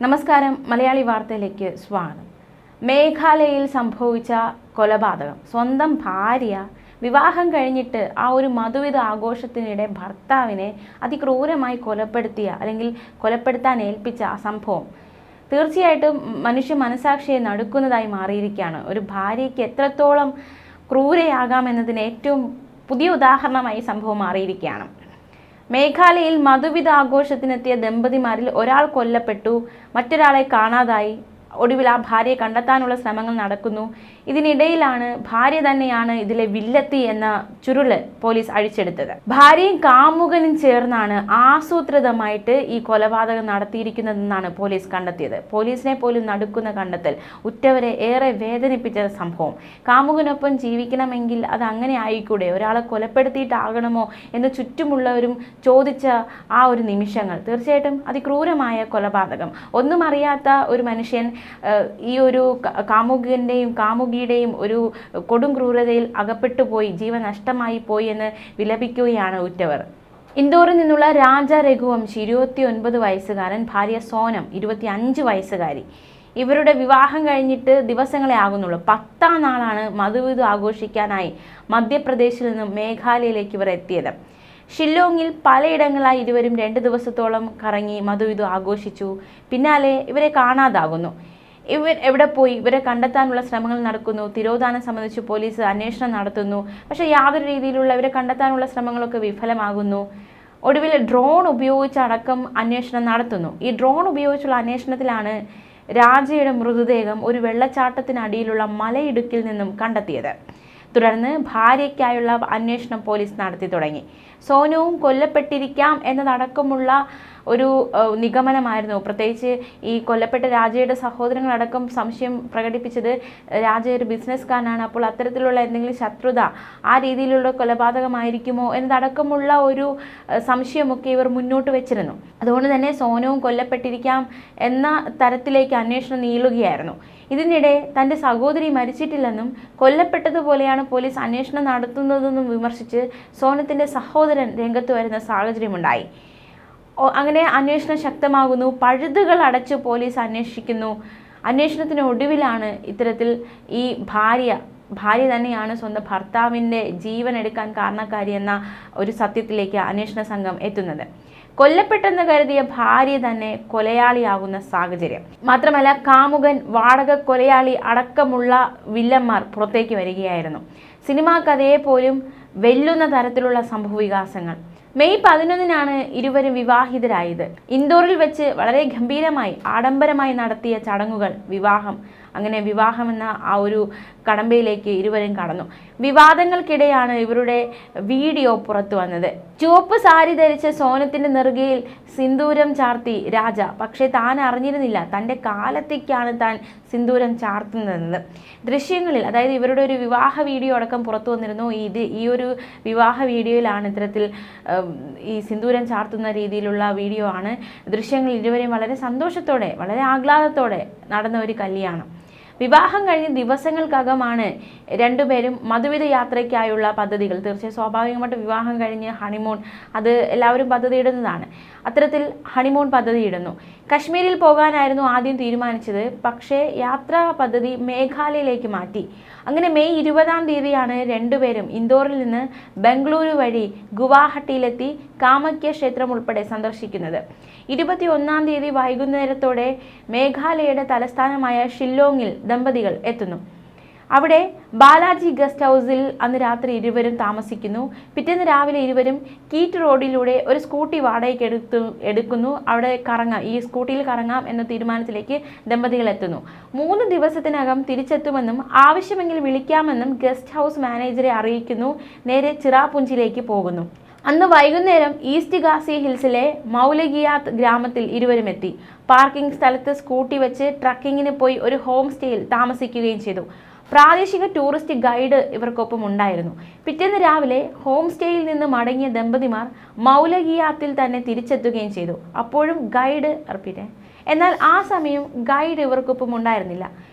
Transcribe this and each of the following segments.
നമസ്കാരം. മലയാളി വാർത്തയിലേക്ക് സ്വാഗതം. മേഘാലയയിൽ സംഭവിച്ച കൊലപാതകം. സ്വന്തം ഭാര്യ വിവാഹം കഴിഞ്ഞിട്ട് ആ ഒരു മധുവിധ ആഘോഷത്തിനിടെ ഭർത്താവിനെ അതിക്രൂരമായി കൊലപ്പെടുത്തിയ അല്ലെങ്കിൽ കൊലപ്പെടുത്താൻ ഏൽപ്പിച്ച ആ സംഭവം തീർച്ചയായിട്ടും മനുഷ്യ മനസാക്ഷിയെ നടുക്കുന്നതായി മാറിയിരിക്കുകയാണ്. ഒരു ഭാര്യയ്ക്ക് എത്രത്തോളം ക്രൂരയാകാമെന്നതിന് ഏറ്റവും പുതിയ ഉദാഹരണമായി സംഭവം മാറിയിരിക്കുകയാണ്. മേഘാലയയിൽ മധുവിധ ആഘോഷത്തിനെത്തിയ ദമ്പതിമാരിൽ ഒരാൾ കൊല്ലപ്പെട്ടു, മറ്റൊരാളെ കാണാതായി. ഒടുവിൽ ആ ഭാര്യയെ കണ്ടെത്താനുള്ള ശ്രമങ്ങൾ നടക്കുന്നു. ഇതിനിടയിലാണ് ഭാര്യ തന്നെയാണ് ഇതിലെ വില്ലത്തി എന്ന ചുരുള് പോലീസ് അഴിച്ചെടുത്തത്. ഭാര്യയും കാമുകനും ചേർന്നാണ് ആസൂത്രിതമായിട്ട് ഈ കൊലപാതകം നടത്തിയിരിക്കുന്നതെന്നാണ് പോലീസ് കണ്ടെത്തിയത്. പോലീസിനെ പോലും നടുക്കുന്ന കണ്ടെത്തൽ, ഉറ്റവരെ ഏറെ വേദനിപ്പിച്ച സംഭവം. കാമുകനൊപ്പം ജീവിക്കണമെങ്കിൽ അത് അങ്ങനെ ആയിക്കൂടെ, ഒരാളെ കൊലപ്പെടുത്തിയിട്ടാകണമോ എന്ന് ചുറ്റുമുള്ളവരും ചോദിച്ച ആ ഒരു നിമിഷങ്ങൾ തീർച്ചയായിട്ടും അതിക്രൂരമായ കൊലപാതകം. ഒന്നും അറിയാത്ത ഒരു മനുഷ്യൻ ഈ ഒരു കാമുകിയുടെയും ഒരു കൊടും ക്രൂരതയിൽ അകപ്പെട്ടു പോയി, ജീവൻ നഷ്ടമായി പോയി എന്ന് വിലപിക്കുകയാണ് ഉറ്റവർ. ഇൻഡോറിൽ നിന്നുള്ള രാജ രഘുവംശി 29 വയസ്സുകാരൻ, ഭാര്യ സോനം 25 വയസ്സുകാരി. ഇവരുടെ വിവാഹം കഴിഞ്ഞിട്ട് ദിവസങ്ങളെ ആകുന്നുള്ളൂ. 10ാം നാളാണ് മധുവിധ ആഘോഷിക്കാനായി മധ്യപ്രദേശിൽ നിന്നും മേഘാലയയിലേക്ക് ഇവർ എത്തിയത്. ഷില്ലോങ്ങിൽ പലയിടങ്ങളായി ഇരുവരും 2 ദിവസത്തോളം കറങ്ങി മധുവിധ ആഘോഷിച്ചു. പിന്നാലെ ഇവരെ കാണാതാകുന്നു. ഇവർ എവിടെ പോയി? ഇവരെ കണ്ടെത്താനുള്ള ശ്രമങ്ങൾ നടക്കുന്നു. തിരോധാനം സംബന്ധിച്ച് പോലീസ് അന്വേഷണം നടത്തുന്നു. പക്ഷേ യാതൊരു രീതിയിലുള്ള ഇവരെ കണ്ടെത്താനുള്ള ശ്രമങ്ങളൊക്കെ വിഫലമാകുന്നു. ഒടുവിൽ ഡ്രോൺ ഉപയോഗിച്ചടക്കം അന്വേഷണം നടത്തുന്നു. ഈ ഡ്രോൺ ഉപയോഗിച്ചുള്ള അന്വേഷണത്തിലാണ് രാജയുടെ മൃതദേഹം ഒരു വെള്ളച്ചാട്ടത്തിനടിയിലുള്ള മലയിടുക്കിൽ നിന്നും കണ്ടെത്തിയത്. തുടർന്ന് ഭാര്യയ്ക്കായുള്ള അന്വേഷണം പോലീസ് നടത്തി തുടങ്ങി. സോനുവും കൊല്ലപ്പെട്ടിരിക്കാം എന്നതടക്കമുള്ള ഒരു നിഗമനമായിരുന്നു. പ്രത്യേകിച്ച് ഈ കൊല്ലപ്പെട്ട രാജയുടെ സഹോദരങ്ങളടക്കം സംശയം പ്രകടിപ്പിച്ചത് രാജ ഒരു ബിസിനസ്സുകാരനാണ്, അപ്പോൾ അത്തരത്തിലുള്ള എന്തെങ്കിലും ശത്രുത, ആ രീതിയിലുള്ള കൊലപാതകമായിരിക്കുമോ എന്നതടക്കമുള്ള ഒരു സംശയമൊക്കെ ഇവർ മുന്നോട്ട് വെച്ചിരുന്നു. അതുകൊണ്ട് തന്നെ സോനുവും കൊല്ലപ്പെട്ടിരിക്കാം എന്ന തരത്തിലേക്ക് അന്വേഷണം നീളുകയായിരുന്നു. ഇതിനിടെ തൻ്റെ സഹോദരി മരിച്ചിട്ടില്ലെന്നും കൊല്ലപ്പെട്ടതുപോലെയാണ് പോലീസ് അന്വേഷണം നടത്തുന്നതെന്നും വിമർശിച്ച് സോനത്തിൻ്റെ സഹോദരൻ രംഗത്ത് വരുന്ന സാഹചര്യമുണ്ടായി. അങ്ങനെ അന്വേഷണം ശക്തമാകുന്നു. പഴുതുകൾ അടച്ച് പോലീസ് അന്വേഷിക്കുന്നു. അന്വേഷണത്തിനൊടുവിലാണ് ഇത്തരത്തിൽ ഈ ഭാര്യ തന്നെയാണ് സ്വന്തം ഭർത്താവിൻ്റെ ജീവൻ എടുക്കാൻ കാരണക്കാരി എന്ന ഒരു സത്യത്തിലേക്ക് അന്വേഷണ സംഘം എത്തുന്നത്. കൊല്ലപ്പെട്ടെന്ന് കരുതിയ ഭാര്യ തന്നെ കൊലയാളിയാകുന്ന സാഹചര്യം. മാത്രമല്ല കാമുകൻ, വാടക കൊലയാളി അടക്കമുള്ള വില്ലന്മാർ പുറത്തേക്ക് വരികയായിരുന്നു. സിനിമാ കഥയെ പോലും വെല്ലുന്ന തരത്തിലുള്ള സംഭവവികാസങ്ങൾ. മെയ് 11-നാണ് ഇരുവരും വിവാഹിതരായത്. ഇൻഡോറിൽ വെച്ച് വളരെ ഗംഭീരമായി ആഡംബരമായി നടത്തിയ ചടങ്ങുകൾ, വിവാഹം. അങ്ങനെ വിവാഹം എന്ന ആ ഒരു കടമ്പയിലേക്ക് ഇരുവരും കടന്നു. വിവാദങ്ങൾക്കിടെയാണ് ഇവരുടെ വീഡിയോ പുറത്തു വന്നത്. ചുവപ്പ് സാരി ധരിച്ച സോനത്തിൻ്റെ നെറുകയിൽ സിന്ദൂരം ചാർത്തി രാജ. പക്ഷേ താൻ അറിഞ്ഞിരുന്നില്ല തൻ്റെ കാലത്തേക്കാണ് താൻ സിന്ദൂരം ചാർത്തുന്നത്. ദൃശ്യങ്ങളിൽ, അതായത് ഇവരുടെ ഒരു വിവാഹ വീഡിയോ അടക്കം പുറത്തു വന്നിരുന്നു. ഈ ഒരു വിവാഹ വീഡിയോയിലാണ് ഇത്തരത്തിൽ ഈ സിന്ദൂരം ചാർത്തുന്ന രീതിയിലുള്ള വീഡിയോ ആണ്. ദൃശ്യങ്ങൾ ഇരുവരെയും വളരെ സന്തോഷത്തോടെ, വളരെ ആഹ്ലാദത്തോടെ നടന്ന ഒരു കല്യാണം. വിവാഹം കഴിഞ്ഞ് ദിവസങ്ങൾക്കകമാണ് രണ്ടുപേരും മധുവിധ യാത്രയ്ക്കായുള്ള പദ്ധതികൾ. തീർച്ചയായും സ്വാഭാവികമായിട്ട് വിവാഹം കഴിഞ്ഞ് ഹണിമൂൺ, അത് എല്ലാവരും പദ്ധതിയിടുന്നതാണ്. അത്തരത്തിൽ ഹണിമൂൺ പദ്ധതിയിടുന്നു. കശ്മീരിൽ പോകാനായിരുന്നു ആദ്യം തീരുമാനിച്ചത്. പക്ഷേ യാത്രാ പദ്ധതി മേഘാലയയിലേക്ക് മാറ്റി. അങ്ങനെ മെയ് 20-ാം തീയതിയാണ് രണ്ടുപേരും ഇൻഡോറിൽ നിന്ന് ബംഗളൂരു വഴി ഗുവാഹട്ടിയിലെത്തി കാമക്യ ക്ഷേത്രം ഉൾപ്പെടെ സന്ദർശിക്കുന്നത്. 21-ാം തീയതി വൈകുന്നേരത്തോടെ മേഘാലയയുടെ തലസ്ഥാനമായ ഷില്ലോങ്ങിൽ ദമ്പതികൾ എത്തുന്നു. അവിടെ ബാലാജി ഗസ്റ്റ് ഹൗസിൽ അന്ന് രാത്രി ഇരുവരും താമസിക്കുന്നു. പിറ്റേന്ന് രാവിലെ ഇരുവരും കീറ്റ് റോഡിലൂടെ ഒരു സ്കൂട്ടി വാടകയ്ക്ക് എടുക്കുന്നു. അവിടെ ഈ സ്കൂട്ടിയിൽ കറങ്ങാം എന്ന തീരുമാനത്തിലേക്ക് ദമ്പതികൾ എത്തുന്നു. 3 ദിവസത്തിനകം തിരിച്ചെത്തുമെന്നും ആവശ്യമെങ്കിൽ വിളിക്കാമെന്നും ഗസ്റ്റ് ഹൗസ് മാനേജറെ അറിയിക്കുന്നു. നേരെ ചിറാപുഞ്ചിലേക്ക് പോകുന്നു. അന്ന് വൈകുന്നേരം ഈസ്റ്റ് ഗാസി ഹിൽസിലെ മൗലഗിയാത്ത് ഗ്രാമത്തിൽ ഇരുവരും എത്തി. പാർക്കിംഗ് സ്ഥലത്ത് സ്കൂട്ടി വെച്ച് ട്രക്കിങ്ങിന് പോയി ഒരു ഹോം സ്റ്റേയിൽ താമസിക്കുകയും ചെയ്തു. പ്രാദേശിക ടൂറിസ്റ്റ് ഗൈഡ് ഇവർക്കൊപ്പം ഉണ്ടായിരുന്നു. പിറ്റേന്ന് രാവിലെ ഹോം സ്റ്റേയിൽ നിന്ന് മടങ്ങിയ ദമ്പതിമാർ മൗലഗിയാത്തിൽ തന്നെ തിരിച്ചെത്തുകയും ചെയ്തു. അപ്പോഴും ഗൈഡ് എന്നാൽ ആ സമയം ഗൈഡ് ഇവർക്കൊപ്പം ഉണ്ടായിരുന്നില്ല.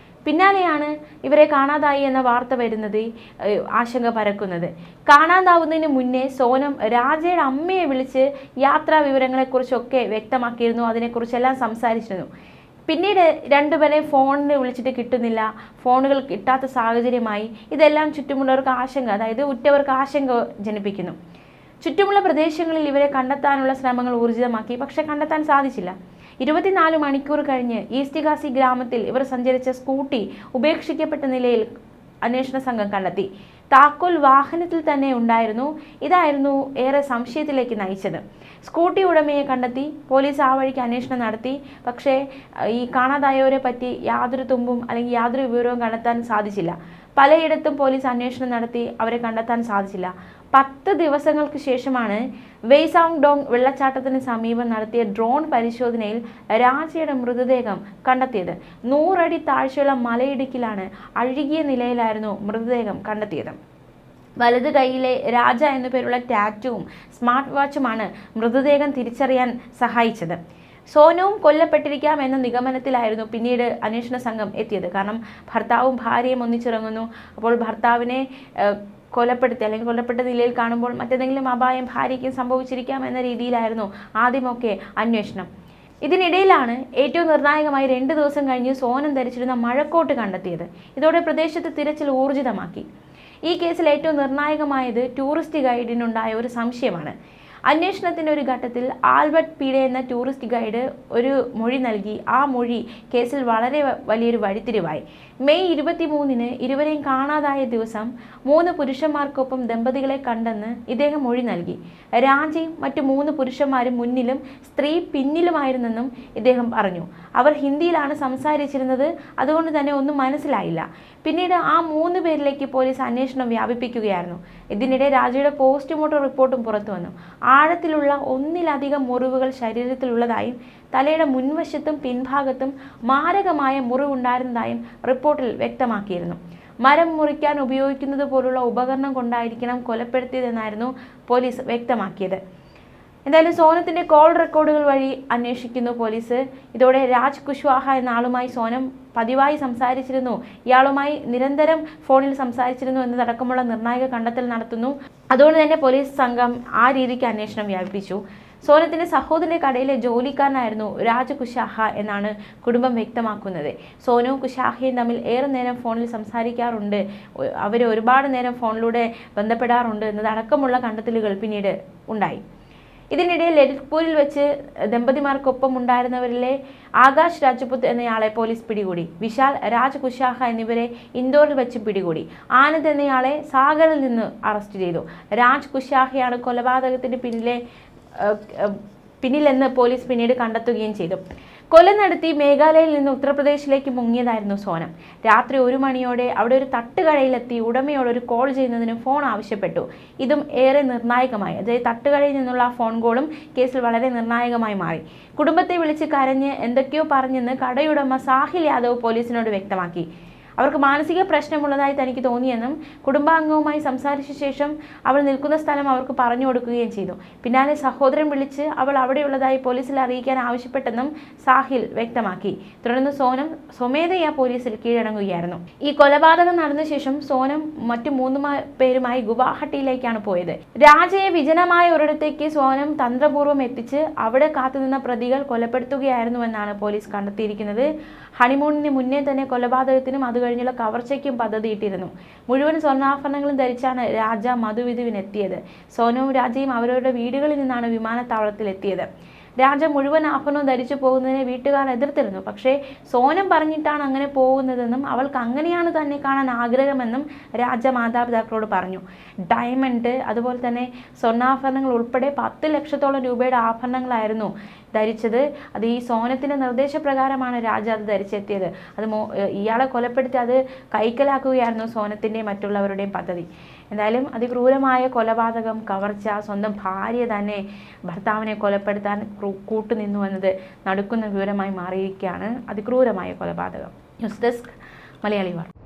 പിന്നാലെയാണ് ഇവരെ കാണാതായി എന്ന വാർത്ത വരുന്നത്, ആശങ്ക പരക്കുന്നത്. കാണാതാവുന്നതിന് മുന്നേ സോനം രാജയുടെ അമ്മയെ വിളിച്ച് യാത്രാ വിവരങ്ങളെക്കുറിച്ചൊക്കെ വ്യക്തമാക്കിയിരുന്നു, അതിനെക്കുറിച്ചെല്ലാം സംസാരിച്ചിരുന്നു. പിന്നീട് രണ്ടുപേരെ ഫോണിന് വിളിച്ചിട്ട് കിട്ടുന്നില്ല, ഫോണുകൾ കിട്ടാത്ത സാഹചര്യമായി. ഇതെല്ലാം ചുറ്റുമുള്ളവർക്ക് ആശങ്ക, അതായത് ഉറ്റവർക്ക് ആശങ്ക ജനിപ്പിക്കുന്നു. ചുറ്റുമുള്ള പ്രദേശങ്ങളിൽ ഇവരെ കണ്ടെത്താനുള്ള ശ്രമങ്ങൾ ഊർജിതമാക്കി, പക്ഷെ കണ്ടെത്താൻ സാധിച്ചില്ല. 24 മണിക്കൂർ കഴിഞ്ഞ് ഈസ്റ്റ് ഗാസി ഗ്രാമത്തിൽ ഇവർ സഞ്ചരിച്ച സ്കൂട്ടി ഉപേക്ഷിക്കപ്പെട്ട നിലയിൽ അന്വേഷണ സംഘം കണ്ടെത്തി. താക്കോൽ വാഹനത്തിൽ തന്നെ ഉണ്ടായിരുന്നു. ഇതായിരുന്നു ഏറെ സംശയത്തിലേക്ക് നയിച്ചത്. സ്കൂട്ടി ഉടമയെ കണ്ടെത്തി. പോലീസ് ആ വഴിക്ക് അന്വേഷണം നടത്തി. പക്ഷേ ഈ കാണാതായവരെ പറ്റി യാതൊരു തുമ്പും അല്ലെങ്കിൽ യാതൊരു വിവരവും കണ്ടെത്താൻ സാധിച്ചില്ല. പലയിടത്തും പോലീസ് അന്വേഷണം നടത്തി, അവരെ കണ്ടെത്താൻ സാധിച്ചില്ല. 10 ദിവസങ്ങൾക്ക് ശേഷമാണ് വെയ്സാങ് ഡോങ് വെള്ളച്ചാട്ടത്തിന് സമീപം നടത്തിയ ഡ്രോൺ പരിശോധനയിൽ രാജയുടെ മൃതദേഹം കണ്ടെത്തിയത്. 100 അടി താഴ്ചയുള്ള മലയിടുക്കിലാണ് അഴുകിയ നിലയിലായിരുന്നു മൃതദേഹം കണ്ടെത്തിയത്. വലത് കൈയിലെ രാജ എന്നു പേരുള്ള ടാറ്റുവും സ്മാർട്ട് വാച്ചുമാണ് മൃതദേഹം തിരിച്ചറിയാൻ സഹായിച്ചത്. സോനുവും കൊല്ലപ്പെട്ടിരിക്കാം എന്ന നിഗമനത്തിലായിരുന്നു പിന്നീട് അന്വേഷണ സംഘം എത്തിയത്. കാരണം ഭർത്താവും ഭാര്യയും ഒന്നിച്ചിറങ്ങുന്നു. അപ്പോൾ ഭർത്താവിനെ കൊലപ്പെടുത്തി അല്ലെങ്കിൽ കൊല്ലപ്പെട്ട നിലയിൽ കാണുമ്പോൾ മറ്റെന്തെങ്കിലും അപായം ഭാര്യയ്ക്ക് സംഭവിച്ചിരിക്കാം എന്ന രീതിയിലായിരുന്നു ആദ്യമൊക്കെ അന്വേഷണം. ഇതിനിടയിലാണ് ഏറ്റവും നിർണായകമായി 2 ദിവസം കഴിഞ്ഞ് സോനം ധരിച്ചിരുന്ന മഴക്കോട്ട് കണ്ടെത്തിയത്. ഇതോടെ പ്രദേശത്ത് തിരച്ചിൽ ഊർജിതമാക്കി. ഈ കേസിൽ ഏറ്റവും നിർണായകമായത് ടൂറിസ്റ്റ് ഗൈഡിനുണ്ടായ ഒരു സംശയമാണ്. അന്വേഷണത്തിൻ്റെ ഒരു ഘട്ടത്തിൽ ആൽബർട്ട് പീഡെ എന്ന ടൂറിസ്റ്റ് ഗൈഡ് ഒരു മൊഴി നൽകി. ആ മൊഴി കേസിൽ വളരെ വലിയൊരു വഴിത്തിരിവായി. മെയ് 23-ന് ഇരുവരെയും കാണാതായ ദിവസം 3 പുരുഷന്മാർക്കൊപ്പം ദമ്പതികളെ കണ്ടെന്ന് ഇദ്ദേഹം മൊഴി നൽകി. രാജയും മറ്റു 3 പുരുഷന്മാരും മുന്നിലും സ്ത്രീ പിന്നിലുമായിരുന്നെന്നും ഇദ്ദേഹം പറഞ്ഞു. അവർ ഹിന്ദിയിലാണ് സംസാരിച്ചിരുന്നത്, അതുകൊണ്ട് തന്നെ ഒന്നും മനസ്സിലായില്ല. പിന്നീട് ആ 3 പേരിലേക്ക് പോലീസ് അന്വേഷണം വ്യാപിപ്പിക്കുകയായിരുന്നു. ഇതിനിടെ രാജയുടെ പോസ്റ്റ്മോർട്ടം റിപ്പോർട്ടും പുറത്തു വന്നു. ആഴത്തിലുള്ള 1-ലധികം മുറിവുകൾ ശരീരത്തിലുള്ളതായും തലയുടെ മുൻവശത്തും പിൻഭാഗത്തും മാരകമായ മുറിവുണ്ടായിരുന്നതായും റിപ്പോർട്ടിൽ വ്യക്തമാക്കിയിരുന്നു. മരം മുറിക്കാൻ ഉപയോഗിക്കുന്നത് പോലുള്ള ഉപകരണം കൊണ്ടായിരിക്കണം കൊലപ്പെടുത്തിയതെന്നായിരുന്നു പോലീസ് വ്യക്തമാക്കിയത്. എന്തായാലും സോനത്തിൻ്റെ കോൾ റെക്കോർഡുകൾ വഴി അന്വേഷിക്കുന്നു പോലീസ്. ഇതോടെ രാജ് കുശ്വാഹ എന്ന ആളുമായി സോനം പതിവായി സംസാരിച്ചിരുന്നു, ഇയാളുമായി നിരന്തരം ഫോണിൽ സംസാരിച്ചിരുന്നു എന്നതടക്കമുള്ള നിർണായക കണ്ടെത്തൽ നടത്തുന്നു. അതുകൊണ്ട് തന്നെ പോലീസ് സംഘം ആ രീതിക്ക് അന്വേഷണം വ്യാപിപ്പിച്ചു. സോനത്തിൻ്റെ സഹോദരൻ്റെ കടയിലെ ജോലിക്കാരനായിരുന്നു രാജ് കുശ്വാഹ എന്നാണ് കുടുംബം വ്യക്തമാക്കുന്നത്. സോനുവും കുശ്വാഹയും തമ്മിൽ ഏറെ നേരം ഫോണിൽ സംസാരിക്കാറുണ്ട്, അവർ ഒരുപാട് നേരം ഫോണിലൂടെ ബന്ധപ്പെടാറുണ്ട് എന്നതടക്കമുള്ള കണ്ടെത്തലുകൾ പിന്നീട് ഉണ്ടായി. ഇതിനിടെ ലളിത്പൂരിൽ വെച്ച് ദമ്പതിമാർക്കൊപ്പം ഉണ്ടായിരുന്നവരിലെ ആകാശ് രാജ്പുത് എന്നയാളെ പോലീസ് പിടികൂടി. വിശാൽ, രാജ് കുശ്വാഹ എന്നിവരെ ഇൻഡോറിൽ വെച്ച് പിടികൂടി. ആനന്ദ് എന്നയാളെ സാഗറിൽ നിന്ന് അറസ്റ്റ് ചെയ്തു. രാജ് കുശ്വാഹയാണ് കൊലപാതകത്തിന് പിന്നിലെന്ന് പോലീസ് പിന്നീട് കണ്ടെത്തുകയും ചെയ്തു. കൊല നടത്തി മേഘാലയയിൽ നിന്ന് ഉത്തർപ്രദേശിലേക്ക് മുങ്ങിയതായിരുന്നു സോനം. രാത്രി 1 മണിയോടെ അവിടെ ഒരു തട്ടുകടയിലെത്തി ഉടമയോട് ഒരു കോൾ ചെയ്യുന്നതിന് ഫോൺ ആവശ്യപ്പെട്ടു. ഇതും ഏറെ നിർണായകമായി. അതായത് തട്ടുകടയിൽ നിന്നുള്ള ആ ഫോൺ കോളും കേസിൽ വളരെ നിർണായകമായി മാറി. കുടുംബത്തെ വിളിച്ച് കരഞ്ഞ് എന്തൊക്കെയോ പറഞ്ഞെന്ന് കടയുടമ സാഹിൽ യാദവ് പോലീസിനോട് വ്യക്തമാക്കി. അവർക്ക് മാനസിക പ്രശ്നമുള്ളതായി തനിക്ക് തോന്നിയെന്നും കുടുംബാംഗവുമായി സംസാരിച്ച ശേഷം അവൾ നിൽക്കുന്ന സ്ഥലം അവർക്ക് പറഞ്ഞു കൊടുക്കുകയും ചെയ്തു. പിന്നാലെ സഹോദരൻ വിളിച്ച് അവൾ അവിടെയുള്ളതായി പോലീസിൽ അറിയിക്കാൻ ആവശ്യപ്പെട്ടെന്നും സാഹിൽ വ്യക്തമാക്കി. തുടർന്ന് സോനം സ്വമേധയാ പോലീസിൽ കീഴടങ്ങുകയായിരുന്നു. ഈ കൊലപാതകം നടന്ന ശേഷം സോനം മറ്റു 3 പേരുമായി ഗുവാഹട്ടിയിലേക്കാണ് പോയത്. രാജയെ വിജനമായ ഒരിടത്തേക്ക് സോനം തന്ത്രപൂർവ്വം എത്തിച്ച് അവിടെ കാത്തുനിന്ന പ്രതികൾ കൊലപ്പെടുത്തുകയായിരുന്നുവെന്നാണ് പോലീസ് കണ്ടെത്തിയിരിക്കുന്നത്. ഹണിമൂണിന് മുന്നേ തന്നെ കൊലപാതകത്തിനും അത് കഴിഞ്ഞുള്ള കവർച്ചയ്ക്കും പദ്ധതിയിട്ടിരുന്നു. മുഴുവൻ സ്വർണ്ണാഭരണങ്ങളും ധരിച്ചാണ് രാജ മധുവിധുവിനെത്തിയത്. സോനവും രാജയും അവരവരുടെ വീടുകളിൽ നിന്നാണ് വിമാനത്താവളത്തിൽ എത്തിയത്. രാജ മുഴുവൻ ആഭരണവും ധരിച്ചു പോകുന്നതിനെ വീട്ടുകാർ എതിർത്തിരുന്നു. പക്ഷേ സോനം പറഞ്ഞിട്ടാണ് അങ്ങനെ പോകുന്നതെന്നും അവൾക്ക് അങ്ങനെയാണ് തന്നെ കാണാൻ ആഗ്രഹമെന്നും രാജ മാതാപിതാക്കളോട് പറഞ്ഞു. ഡയമണ്ട്, അതുപോലെ തന്നെ സ്വർണ്ണാഭരണങ്ങൾ ഉൾപ്പെടെ 10 ലക്ഷത്തോളം രൂപയുടെ ആഭരണങ്ങളായിരുന്നു ധരിച്ചത്. അത് ഈ സോനത്തിൻ്റെ നിർദ്ദേശപ്രകാരമാണ് രാജ അത് ധരിച്ചെത്തിയത്. അത് ഇയാളെ കൊലപ്പെടുത്തി അത് കൈക്കലാക്കുകയായിരുന്നു സോനത്തിൻ്റെയും മറ്റുള്ളവരുടെയും പദ്ധതി. എന്തായാലും അതിക്രൂരമായ കൊലപാതകം, കവർച്ച, സ്വന്തം ഭാര്യ തന്നെ ഭർത്താവിനെ കൊലപ്പെടുത്താൻ കൂട്ടുനിന്നു എന്നത് നടുക്കുന്ന വിവരമായി മാറിയിരിക്കുകയാണ്. അതിക്രൂരമായ കൊലപാതകം. ന്യൂസ് ഡെസ്ക് മലയാളി വാർത്ത.